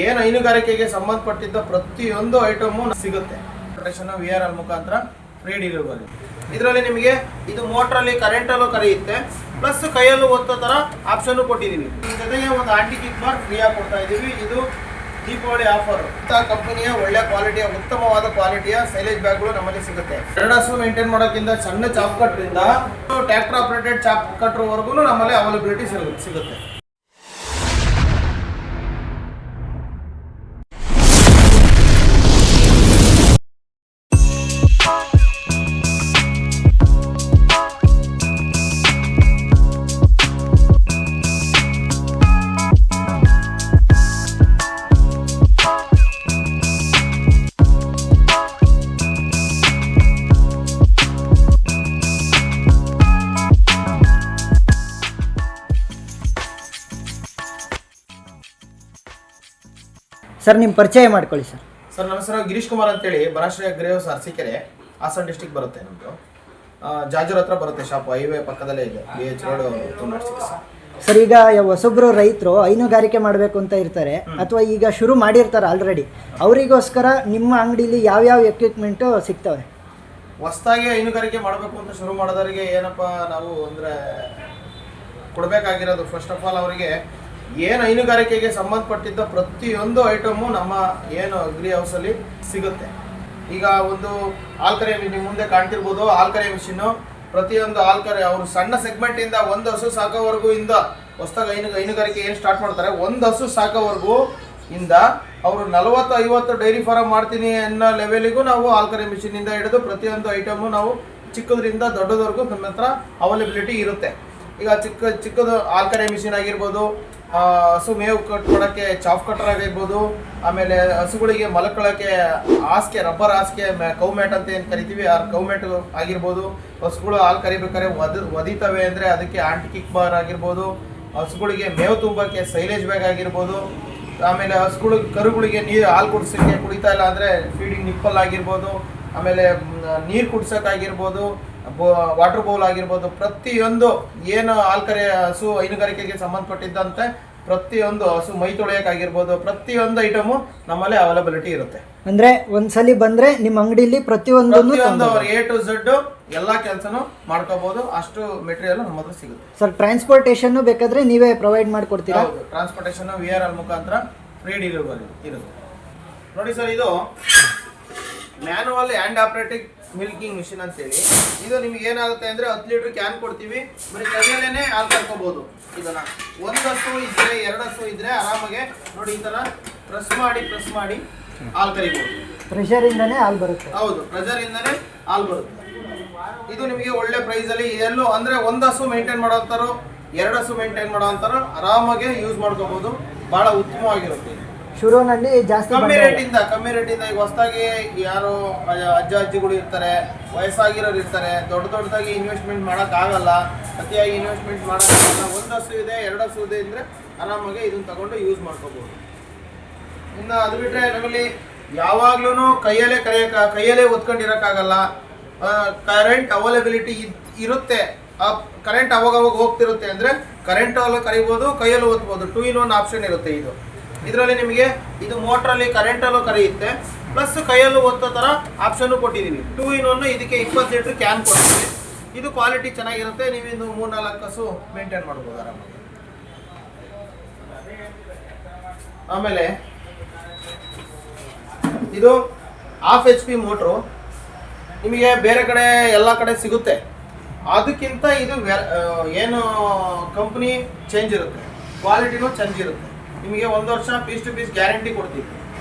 ಏನು ಹೈನುಗಾರಿಕೆಗೆ ಸಂಬಂಧಪಟ್ಟಿದ್ದ ಪ್ರತಿಯೊಂದು ಐಟಮು ಸಿಗುತ್ತೆ. VRL ಮುಖಾಂತರ ಫ್ರೀ ಡೆಲಿವರಿ. ಇದರಲ್ಲಿ ನಿಮಗೆ ಇದು ಮೋಟ್ರಲ್ಲಿ ಕರೆಂಟಲ್ಲೂ ಕರೆಯುತ್ತೆ, ಪ್ಲಸ್ ಕೈಯಲ್ಲೂ ಒತ್ತೋ ಥರ ಆಪ್ಷನ್ ಕೊಟ್ಟಿದ್ದೀವಿ. ಜೊತೆಗೆ ಒಂದು ಆಂಟಿ ಕಿಕ್ ಬಾರ್ ಫ್ರೀಯಾಗಿ ಕೊಡ್ತಾ ಇದ್ದೀವಿ. ಇದು ದೀಪಾವಳಿ ಆಫರ್. ಕಂಪನಿಯ ಒಳ್ಳೆ ಕ್ವಾಲಿಟಿಯ ಉತ್ತಮವಾದ ಕ್ವಾಲಿಟಿಯ ಸೈಲೇಜ್ ಬ್ಯಾಗ್ಗಳು ನಮ್ಮಲ್ಲಿ ಸಿಗುತ್ತೆ. 2 ಹಸು ಮೇಂಟೈನ್ ಮಾಡೋಕ್ಕಿಂತ ಸಣ್ಣ ಚಾಪ್ ಕಟ್ರಿಂದ ಟ್ರ್ಯಾಕ್ಟರ್ ಆಪರೇಟೆಡ್ ಚಾಪ್ ಕಟ್ರವರೆಗೂ ನಮ್ಮಲ್ಲಿ ಅವೈಲಬಿಲಿಟಿ ಸಿಗುತ್ತೆ. ಸರ್ ನಿಮ್ಮ ಪರಿಚಯ ಮಾಡ್ಕೊಳ್ಳಿ ಸರ್. ಸರ್ ನಮ್ಮ ಹೆಸರು ಗಿರೀಶ್ ಕುಮಾರ್ ಅಂತೇಳಿ, ಬನಶ್ರೀ ಅಗ್ರಿಹೌಸ್ ಅರಸೀಕೆರೆ, ಹಾಸನ ಡಿಸ್ಟಿಕ್ ಬರುತ್ತೆ. ನಮ್ಮದು ಜಾಜೂರ್ ಹತ್ರ ಬರುತ್ತೆ ಶಾಪ್, ಹೈವೇ ಪಕ್ಕದಲ್ಲೇ ಇದೆ, BH ರೋಡ್ 206. ಸರ್ ಈಗ ಹೊಸೊಬ್ರು ರೈತರು ಹೈನುಗಾರಿಕೆ ಮಾಡಬೇಕು ಅಂತ ಇರ್ತಾರೆ, ಅಥವಾ ಈಗ ಶುರು ಮಾಡಿರ್ತಾರೆ ಆಲ್ರೆಡಿ, ಅವರಿಗೋಸ್ಕರ ನಿಮ್ಮ ಅಂಗಡಿಲಿ ಯಾವ್ಯಾವ ಎಕ್ವಿಪ್ಮೆಂಟು ಸಿಗ್ತವೆ? ಹೊಸದಾಗಿ ಹೈನುಗಾರಿಕೆ ಮಾಡಬೇಕು ಅಂತ ಶುರು ಮಾಡೋದವರಿಗೆ ಏನಪ್ಪ ನಾವು ಅಂದರೆ ಕೊಡಬೇಕಾಗಿರೋದು, ಫಸ್ಟ್ ಆಫ್ ಆಲ್ ಅವರಿಗೆ ಏನು ಹೈನುಗಾರಿಕೆಗೆ ಸಂಬಂಧಪಟ್ಟಿದ್ದ ಪ್ರತಿಯೊಂದು ಐಟಮು ನಮ್ಮ ಏನು ಅಗ್ರಿ ಹೌಸಲ್ಲಿ ಸಿಗುತ್ತೆ. ಈಗ ಒಂದು ಆಲ್ಕರೆ ನಿಮ್ಮ ಮುಂದೆ ಕಾಣ್ತಿರ್ಬೋದು, ಆಲ್ಕರೆ ಮಿಷಿನ್ನು, ಪ್ರತಿಯೊಂದು ಆಲ್ಕರೆ ಅವರು ಸಣ್ಣ ಸೆಗ್ಮೆಂಟಿಂದ 1 ಹಸು ಸಾಕೋವರೆಗೂ ಇಂದ ಹೊಸದಾಗಿ ಹೈನುಗಾರಿಕೆ ಏನು ಸ್ಟಾರ್ಟ್ ಮಾಡ್ತಾರೆ, 1 ಹಸು ಸಾಕೋವರೆಗೂ ಇಂದ ಅವರು 40-50 ಡೈರಿ ಫಾರಮ್ ಮಾಡ್ತೀನಿ ಅನ್ನೋ ಲೆವೆಲಿಗೂ ನಾವು ಆಲ್ಕರೆ ಮಿಷಿನಿಂದ ಹಿಡಿದು ಪ್ರತಿಯೊಂದು ಐಟಮು ನಾವು ಚಿಕ್ಕದ್ರಿಂದ ದೊಡ್ಡದವರೆಗೂ ನಮ್ಮ ಹತ್ರ ಅವೈಲಬಿಲಿಟಿ ಇರುತ್ತೆ. ಈಗ ಚಿಕ್ಕದು ಆಲ್ಕರೆ ಮಿಷಿನ್ ಆಗಿರ್ಬೋದು, ಹಸು ಮೇವು ಕಟ್ ಮಾಡೋಕ್ಕೆ ಚಾಫ್ ಕಟರ್ ಆಗಿರ್ಬೋದು, ಆಮೇಲೆ ಹಸುಗಳಿಗೆ ಮಲ್ಕೊಳ್ಳೋಕ್ಕೆ ಹಾಸಿಗೆ, ರಬ್ಬರ್ ಹಾಸಿಗೆ, ಕೌ ಮ್ಯಾಟ್ ಅಂತ ಏನು ಕರಿತೀವಿ, ಆ ಕೌ ಮ್ಯಾಟ್ ಆಗಿರ್ಬೋದು. ಹಸುಗಳು ಹಾಲು ಕರಿಬೇಕಾದ್ರೆ ಒದಿತವೆ ಅಂದರೆ ಅದಕ್ಕೆ ಆಂಟಿ ಕಿಕ್ ಬಾರ್ ಆಗಿರ್ಬೋದು, ಹಸುಗಳಿಗೆ ಮೇವು ತುಂಬಕ್ಕೆ ಸೈಲೇಜ್ ಬ್ಯಾಗ್ ಆಗಿರ್ಬೋದು, ಆಮೇಲೆ ಕರುಗಳಿಗೆ ಹಾಲು ಕುಡಿತಾ ಇಲ್ಲ ಅಂದರೆ ಫೀಡಿಂಗ್ ನಿಪ್ಪಲ್ ಆಗಿರ್ಬೋದು, ಆಮೇಲೆ ನೀರು ಕುಡ್ಸೋಕ್ಕಾಗಿರ್ಬೋದು, ವಾಟರ್ ಬೌಲ್ ಆಗಿರ್ಬೋದು. ಪ್ರತಿಯೊಂದು ಏನು ಹಸು ಹೈನುಗಾರಿಕೆಗೆ ಸಂಬಂಧಪಟ್ಟಿದ್ದಂತೆ ಪ್ರತಿಯೊಂದು ಹಸು ಮೈ ತೊಳೆಯೋಕ್ಕಾಗಿರ್ಬೋದು, ಪ್ರತಿಯೊಂದು ಐಟಮು ನಮ್ಮಲ್ಲಿ ಅವೈಲಬಿಲಿಟಿ ಇರುತ್ತೆ. ಅಂದ್ರೆ ಒಂದ್ಸಲಿ ಬಂದ್ರೆ ನಿಮ್ಮ ಅಂಗಡಿಲಿ ಪ್ರತಿಯೊಂದು ಅವ್ರು A to Z ಎಲ್ಲ ಕೆಲಸನೂ ಮಾಡ್ಕೋಬಹುದು, ಅಷ್ಟು ಮೆಟೀರಿಯಲ್ ನಮ್ಮ ಹತ್ರ ಸಿಗುತ್ತೆ. ಸರ್ ಟ್ರಾನ್ಸ್ಪೋರ್ಟೇಷನ್ ಬೇಕಾದ್ರೆ ನೀವೇ ಪ್ರೊವೈಡ್ ಮಾಡ್ಕೊಡ್ತೀರಾ? ಟ್ರಾನ್ಸ್ಪೋರ್ಟೇಷನ್ VRL ಮುಖಾಂತರ ಫ್ರೀ ಡೆಲಿವರಿ ಇರುತ್ತೆ. ನೋಡಿ ಸರ್, ಇದು manual hand operating milking machine ಅಂತೇಳಿ. ಇದು ನಿಮ್ಗೆ ಏನಾಗುತ್ತೆ ಅಂದರೆ 10 ಲೀಟ್ರ್ ಕ್ಯಾನ್ ಕೊಡ್ತೀವಿ, ಬರೀ ಕೈಯಲ್ಲೇ ಹಾಲು ಕರ್ಕೋಬಹುದು. ಇದನ್ನ 1 ಹಸು ಇದ್ರೆ 2 ಹಸು ಇದ್ರೆ ಆರಾಮಾಗೆ ನೋಡಿ ಈ ಥರ ಪ್ರೆಸ್ ಮಾಡಿ ಹಾಲು ಕರಿಬಹುದು. ಪ್ರೆಷರ್ ಇಂದಾನೆ ಹಾಲು ಬರುತ್ತೆ. ಹೌದು, ಪ್ರೆಷರ್ ಇಂದಾನೆ ಹಾಲು ಬರುತ್ತೆ. ಇದು ನಿಮಗೆ ಒಳ್ಳೆ ಪ್ರೈಸ್ ಅಲ್ಲಿ ಎಲ್ಲೂ ಅಂದ್ರೆ 1 ಹಸು ಮೇಂಟೈನ್ ಮಾಡೋಂಥರು, 2 ಹಸು ಮೇಂಟೈನ್ ಮಾಡೋಂಥರು ಆರಾಮಾಗೆ ಯೂಸ್ ಮಾಡ್ಕೋಬಹುದು. ಬಹಳ ಉತ್ತಮವಾಗಿರುತ್ತೆ. ಶುರುವಿನಲ್ಲಿ ಜಾಸ್ತಿ ಕಮ್ಮಿ ರೇಟಿಂದ ಈಗ ಹೊಸದಾಗಿ ಯಾರು ಅಜ್ಜಿಗಳು ಇರ್ತಾರೆ, ವಯಸ್ಸಾಗಿರೋರು ಇರ್ತಾರೆ, ದೊಡ್ಡದಾಗಿ ಇನ್ವೆಸ್ಟ್ಮೆಂಟ್ ಮಾಡೋಕ್ಕಾಗಲ್ಲ, ಅತಿಯಾಗಿ ಇನ್ವೆಸ್ಟ್ಮೆಂಟ್ ಮಾಡೋಕ್ಕಾಗಲ್ಲ. 1 ಹಸು ಇದೆ 2 ಹಸು ಇದೆ ಅಂದರೆ ಆರಾಮಾಗಿ ಇದನ್ನು ತಗೊಂಡು ಯೂಸ್ ಮಾಡ್ಕೋಬಹುದು. ಇನ್ನು ಅದು ಬಿಟ್ಟರೆ ನಮ್ಮಲ್ಲಿ ಯಾವಾಗ್ಲೂ ಕೈಯಲ್ಲೇ ಒತ್ಕೊಂಡಿರೋಕ್ಕಾಗಲ್ಲ. ಕರೆಂಟ್ ಅವೈಲಬಿಲಿಟಿ ಇರುತ್ತೆ. ಆ ಕರೆಂಟ್ ಅವಾಗ ಹೋಗ್ತಿರುತ್ತೆ ಅಂದರೆ ಕರೆಂಟಲ್ಲೂ ಕರಿಬೋದು, ಕೈಯಲ್ಲೂ ಒತ್ಬೋದು. 2 in 1 ಆಪ್ಷನ್ ಇರುತ್ತೆ. ಇದರಲ್ಲಿ ನಿಮಗೆ ಇದು ಮೋಟ್ರಲ್ಲಿ ಕರೆಂಟಲ್ಲೂ ಕರೆಯುತ್ತೆ, ಪ್ಲಸ್ ಕೈಯಲ್ಲೂ ಒತ್ತೋ ಥರ ಆಪ್ಷನ್ನು ಕೊಟ್ಟಿದ್ದೀವಿ. 2 in 1 ಇದಕ್ಕೆ 20 ಲೀಟ್ರ್ ಕ್ಯಾನ್ ಕೊಡ್ತೀವಿ. ಇದು ಕ್ವಾಲಿಟಿ ಚೆನ್ನಾಗಿರುತ್ತೆ. ನೀವಿಂದು 3-4 ಹಸು ಮೇಂಟೈನ್ ಮಾಡ್ಬೋದು ಆರಾಮಾಗಿ. ಆಮೇಲೆ ಇದು 1/2 HP ಮೋಟ್ರು ನಿಮಗೆ ಬೇರೆ ಕಡೆ ಎಲ್ಲ ಕಡೆ ಸಿಗುತ್ತೆ. ಅದಕ್ಕಿಂತ ಇದು ಏನು ಕಂಪ್ನಿ ಚೇಂಜ್ ಇರುತ್ತೆ, ಕ್ವಾಲಿಟಿನೂ ಚೇಂಜ್ ಇರುತ್ತೆ. ನಿಮಗೆ 1 ವರ್ಷ ಪೀಸ್ ಟು ಪೀಸ್ ಗ್ಯಾರಂಟಿ ಕೊಡ್ತೀವಿ.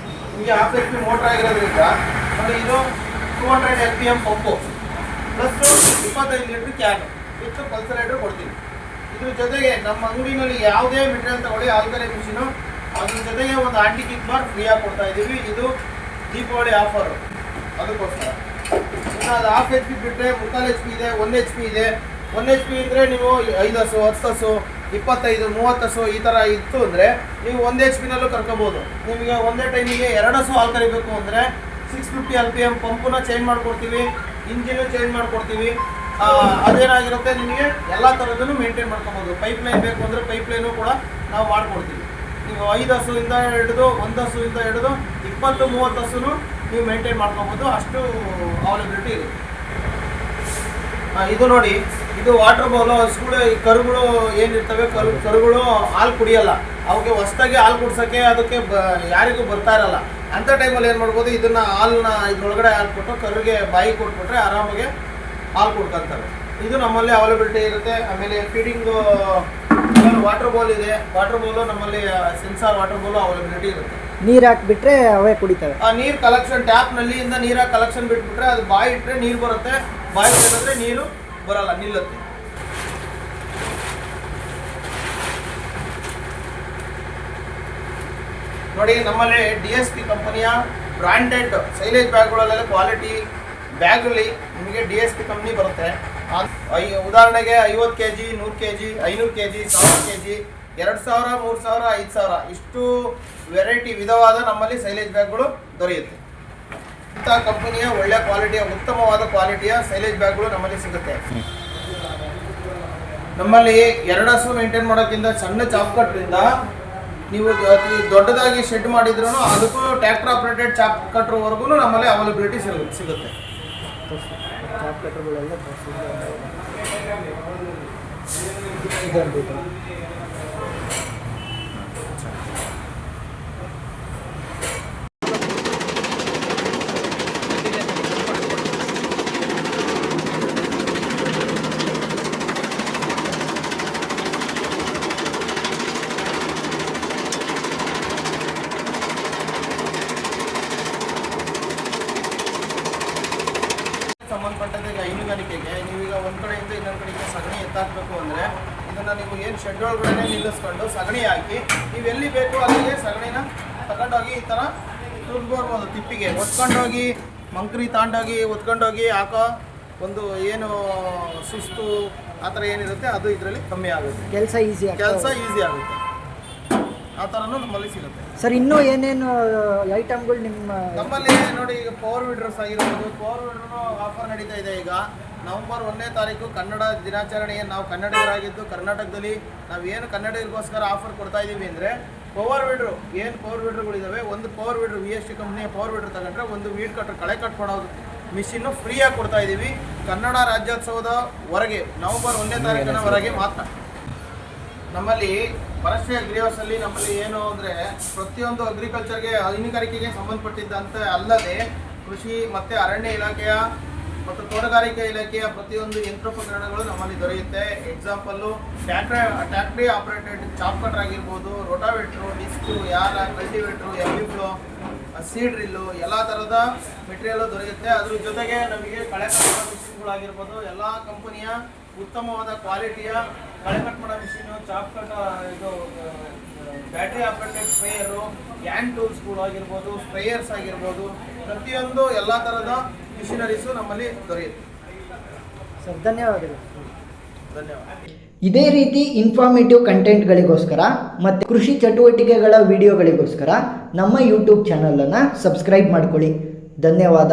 ನಿಮಗೆ 1/2 HP ಮೋಟ್ರ್ ಆಗಿರೋದ್ರಿಂದ ನೋಡಿ, ಇದು 200 LPM pump plus 25 litre can with pulsator ಕೊಡ್ತೀವಿ. ಇದ್ರ ಜೊತೆಗೆ ನಮ್ಮ ಅಂಗಡಿನಲ್ಲಿ ಯಾವುದೇ ಮೆಟೀರಿಯಲ್ ತಗೊಳ್ಳಿ, ಆಲ್ಕರೆ ಮಿಷಿನು, ಅದ್ರ ಜೊತೆಗೆ ಒಂದು ಆಂಟಿ ಕಿಕ್ ಬಾರ್ ಫ್ರೀಯಾಗಿ ಕೊಡ್ತಾ ಇದ್ದೀವಿ. ಇದು ದೀಪಾವಳಿ ಆಫರ್, ಅದಕ್ಕೋಸ್ಕರ. ಇನ್ನು ಅದು 1/2 HP ಬಿಟ್ಟರೆ 3/4 HP ಇದೆ, 1 HP ಇದೆ. 1 HP ಇದ್ದರೆ ನೀವು 5 ಹಸು, 10 ಹಸು, 25, 30 ಹಸು ಈ ಥರ ಇತ್ತು ಅಂದರೆ ನೀವು 1 HP ನಲ್ಲೂ ಕರ್ಕೋಬೋದು. ನಿಮಗೆ ಒಂದೇ ಟೈಮಿಗೆ 2 ಹಸು ಹಾಲು ಕರಿಬೇಕು ಅಂದರೆ 650 LPM ಪಂಪನ್ನ ಚೇಂಜ್ ಮಾಡಿಕೊಡ್ತೀವಿ, ಇಂಜಿನ್ನು ಚೇಂಜ್ ಮಾಡಿಕೊಡ್ತೀವಿ. ಅದೇನಾಗಿರುತ್ತೆ, ನಿಮಗೆ ಎಲ್ಲ ಥರದನ್ನು ಮೇಂಟೈನ್ ಮಾಡ್ಕೋಬೋದು. ಪೈಪ್ ಲೈನ್ ಬೇಕು ಅಂದರೆ ಪೈಪ್ ಲೈನು ಕೂಡ ನಾವು ಮಾಡಿಕೊಡ್ತೀವಿ. ನೀವು 5 ಹಸುವಿಂದ ಹಿಡಿದು 1 ಹಸುವಿಂದ ಹಿಡಿದು 20-30 ಹಸುನು ನೀವು ಮೇಂಟೈನ್ ಮಾಡ್ಕೊಬೋದು, ಅಷ್ಟು ಅವೈಲಬಿಲಿಟಿ ಇರುತ್ತೆ. ಇದು ನೋಡಿ, ಇದು ವಾಟರ್ ಬೌಲು. ಹಸುಗಳು ಈ ಕರುಗಳು ಏನಿರ್ತವೆ, ಕರುಗಳು ಹಾಲು ಕುಡಿಯಲ್ಲ, ಅವಕ್ಕೆ ಹೊಸ್ದಾಗಿ ಹಾಲು ಕುಡ್ಸೋಕ್ಕೆ ಅದಕ್ಕೆ ಯಾರಿಗೂ ಬರ್ತಾ ಇರಲ್ಲ. ಅಂಥ ಟೈಮಲ್ಲಿ ಏನು ಮಾಡ್ಬೋದು, ಇದನ್ನು ಹಾಲನ್ನ ಇದ್ರೊಳಗಡೆ ಹಾಕ್ಬಿಟ್ಟು ಕರುಗೆ ಬಾಯಿ ಕೊಟ್ಬಿಟ್ರೆ ಆರಾಮಾಗಿ ಹಾಲು ಕುಡ್ಕೊಂತಾರೆ. ಇದು ನಮ್ಮಲ್ಲಿ ಅವೈಲಬಿಲಿಟಿ ಇರುತ್ತೆ. ಆಮೇಲೆ ಫೀಡಿಂಗು ವಾಟರ್ ಬೌಲ್ ಇದೆ. ವಾಟರ್ ಬೌಲು ನಮ್ಮಲ್ಲಿ ಸೆನ್ಸಾರ್ ವಾಟರ್ ಬೌಲು ಅವೈಲಬಿಲಿಟಿ ಇರುತ್ತೆ. ನೀರು ಹಾಕ್ಬಿಟ್ರೆ ಅವೇ ಕುಡಿತವೆ. ಆ ನೀರು ಕಲೆಕ್ಷನ್ ಟ್ಯಾಪ್ನಲ್ಲಿಂದ ನೀರಾಗಿ ಕಲೆಕ್ಷನ್ ಬಿಟ್ಬಿಟ್ರೆ ಅದು ಬಾಯಿ ಇಟ್ಟರೆ ನೀರು ಬರುತ್ತೆ, ಬಾಯಿ ಇಟ್ಟಿದ್ರೆ ನೀರು ಬರಲ್ಲ, ನಿಲ್ಲುತ್ತೆ. ನೋಡಿ, ನಮ್ಮಲ್ಲಿ DSP ಕಂಪನಿಯ ಬ್ರಾಂಡೆಡ್ ಸೈಲೇಜ್ ಬ್ಯಾಗ್ಗಳಲ್ಲೆಲ್ಲ ಕ್ವಾಲಿಟಿ ಬ್ಯಾಗಲ್ಲಿ ನಿಮಗೆ DSP ಕಂಪ್ನಿ ಬರುತ್ತೆ. ಉದಾಹರಣೆಗೆ 50 kg, 100 kg, 500 kg, 1000 kg, 2000, 3000, 5000 ಇಷ್ಟು ವೆರೈಟಿ ವಿಧವಾದ ನಮ್ಮಲ್ಲಿ ಸೈಲೇಜ್ ಬ್ಯಾಗ್ಗಳು ದೊರೆಯುತ್ತೆ. ಇಂಥ ಕಂಪನಿಯ ಒಳ್ಳೆಯ ಕ್ವಾಲಿಟಿಯ, ಉತ್ತಮವಾದ ಕ್ವಾಲಿಟಿಯ ಸೈಲೇಜ್ ಬ್ಯಾಗ್ಗಳು ನಮ್ಮಲ್ಲಿ ಸಿಗುತ್ತೆ. ನಮ್ಮಲ್ಲಿ 2 ಹಸು ಮೇಂಟೈನ್ ಮಾಡೋಕ್ಕಿಂತ ಸಣ್ಣ ಚಾಪ್ ಕಟ್ರಿಂದ ನೀವು ದೊಡ್ಡದಾಗಿ ಶೆಡ್ ಮಾಡಿದ್ರು ಅದಕ್ಕೂ ಟ್ರ್ಯಾಕ್ಟರ್ ಆಪರೇಟೆಡ್ ಚಾಪ್ ಕಟ್ರವರೆಗೂ ನಮ್ಮಲ್ಲಿ ಅವೈಲಬಿಲಿಟಿ ಸಿಗುತ್ತೆ. ಸಂಬಂಧಪಟ್ಟಂತೆ ಹೈನುಗಾರಿಕೆಗೆ ನೀವೀಗ ಒಂದು ಕಡೆಯಿಂದ ಇನ್ನೊಂದು ಕಡೆಗೆ ಸಗಣಿ ಎತ್ತಾಕಬೇಕು ಅಂದರೆ ಇದನ್ನು ನೀವು ಏನು ಶೆಡ್ ಒಳಗಡೆ ನಿಲ್ಲಿಸ್ಕೊಂಡು ಸಗಣಿ ಹಾಕಿ ನೀವು ಎಲ್ಲಿ ಬೇಕು ಅಲ್ಲಿಗೆ ಸಗಣಿನ ತಗೊಂಡೋಗಿ ಈ ಥರ ತುರ್ಬೋದು. ತಿಪ್ಪಿಗೆ ಒತ್ಕೊಂಡೋಗಿ ಮಂಕ್ರಿ ತಗೊಂಡೋಗಿ ಒತ್ಕೊಂಡೋಗಿ ಹಾಕೋ ಒಂದು ಏನು ಸುಸ್ತು ಆ ಥರ ಏನಿರುತ್ತೆ ಅದು ಇದರಲ್ಲಿ ಕಮ್ಮಿ ಆಗುತ್ತೆ. ಕೆಲಸ ಈಸಿ ಆಗುತ್ತೆ. ಆ ಥರನೂ ನಮ್ಮಲ್ಲಿ ಸಿಗುತ್ತೆ. ಸರ್, ಇನ್ನೂ ಏನೇನು ಐಟಮ್ಗಳು ನಮ್ಮಲ್ಲಿ ನೋಡಿ, ಈಗ ಪವರ್ ವೀಡರ್ಸ್ ಆಗಿರ್ಬೋದು. ಪವರ್ ವೀಡರ್ನು ಆಫರ್ ನಡೀತಾ ಇದೆ. ಈಗ ನವೆಂಬರ್ 1ನೇ ತಾರೀಕು ಕನ್ನಡ ದಿನಾಚರಣೆಗೆ ನಾವು ಕನ್ನಡಿಗರಾಗಿದ್ದು ಕರ್ನಾಟಕದಲ್ಲಿ ನಾವೇನು ಕನ್ನಡಿಗರಿಗೋಸ್ಕರ ಆಫರ್ ಕೊಡ್ತಾ ಇದ್ದೀವಿ ಅಂದರೆ, ಪವರ್ ವೀಡ್ರು ಏನು ಪವರ್ ವೀಡ್ರುಗಳಿದ್ದಾವೆ, ಒಂದು ಪವರ್ ವೀಡ್ರು VST ಕಂಪ್ನಿಯ ಪವರ್ ವೀಡ್ರ್ ತಗೊಂಡ್ರೆ ಒಂದು ವೀಡ್ ಕಟ್ರ್ ಕಳೆ ಕಟ್ಕೊಡೋದು ಮಿಷಿನ್ನು ಫ್ರೀಯಾಗಿ ಕೊಡ್ತಾ ಇದ್ದೀವಿ. ಕನ್ನಡ ರಾಜ್ಯೋತ್ಸವದ ಹೊರಗೆ ನವೆಂಬರ್ 1ನೇ ತಾರೀಕಿನವರೆಗೆ ಮಾತ್ರ. ನಮ್ಮಲ್ಲಿ ಪರಶ್ರೀ ಅಗ್ರಿ ಹೌಸಲ್ಲಿ ನಮ್ಮಲ್ಲಿ ಏನು ಅಂದರೆ ಪ್ರತಿಯೊಂದು ಅಗ್ರಿಕಲ್ಚರ್ಗೆ, ಹೈನುಗಾರಿಕೆಗೆ ಸಂಬಂಧಪಟ್ಟಿದ್ದಂತೆ ಅಲ್ಲದೆ ಕೃಷಿ ಮತ್ತು ಅರಣ್ಯ ಇಲಾಖೆಯ ಮತ್ತು ತೋಟಗಾರಿಕೆ ಇಲಾಖೆಯ ಪ್ರತಿಯೊಂದು ಯಂತ್ರೋಪಕರಣಗಳು ನಮ್ಮಲ್ಲಿ ದೊರೆಯುತ್ತೆ. ಎಕ್ಸಾಂಪಲ್ಲು ಟ್ಯಾಕ್ಟ್ರಿ ಆಪರೇಟೆಡ್ ಚಾಪ್ ಕಟ್ರ್ ಆಗಿರ್ಬೋದು, ರೋಟಾವೇಟ್ರು, ಡಿಸ್ಕು, ಯಾರ, ಕಲ್ಟಿವೇಟ್ರು, ಎಮ್ಮಿ ಫ್ಲೋ, ಸೀಡ್ ಡ್ರಿಲ್ಲು, ಎಲ್ಲ ಥರದ ಮೆಟೀರಿಯಲ್ಲು ದೊರೆಯುತ್ತೆ. ಅದ್ರ ಜೊತೆಗೆ ನಮಗೆ ಕಳೆ ಕಟ್ ಮಾಡೋ ಮಿಷಿನ್ಗಳಾಗಿರ್ಬೋದು, ಎಲ್ಲ ಕಂಪನಿಯ ಉತ್ತಮವಾದ ಕ್ವಾಲಿಟಿಯ ಕಳೆ ಕಟ್ ಮಾಡೋ ಮಿಷಿನು, ಚಾಪ್ ಕಟ್, ಇದು ಬ್ಯಾಟ್ರಿ ಆಪರೇಟೆಡ್ ಸ್ಪ್ರೇಯರು, ಹ್ಯಾಂಡ್ ಟೂಲ್ಸ್ಗಳು ಆಗಿರ್ಬೋದು, ಸ್ಪ್ರೇಯರ್ಸ್ ಆಗಿರ್ಬೋದು, ಪ್ರತಿಯೊಂದು ಎಲ್ಲ ಥರದ ಮಿಷಿನರೀಸು ನಮ್ಮಲ್ಲಿ ದೊರೆಯುತ್ತೆ. ಸರ್, ಧನ್ಯವಾದಗಳು. ಧನ್ಯವಾದ. ಇದೇ ರೀತಿ ಇನ್ಫಾರ್ಮೇಟಿವ್ ಕಂಟೆಂಟ್ಗಳಿಗೋಸ್ಕರ ಮತ್ತು ಕೃಷಿ ಚಟುವಟಿಕೆಗಳ ವಿಡಿಯೋಗಳಿಗೋಸ್ಕರ ನಮ್ಮ ಯೂಟ್ಯೂಬ್ ಚಾನಲನ್ನು ಸಬ್ಸ್ಕ್ರೈಬ್ ಮಾಡ್ಕೊಳ್ಳಿ. ಧನ್ಯವಾದ.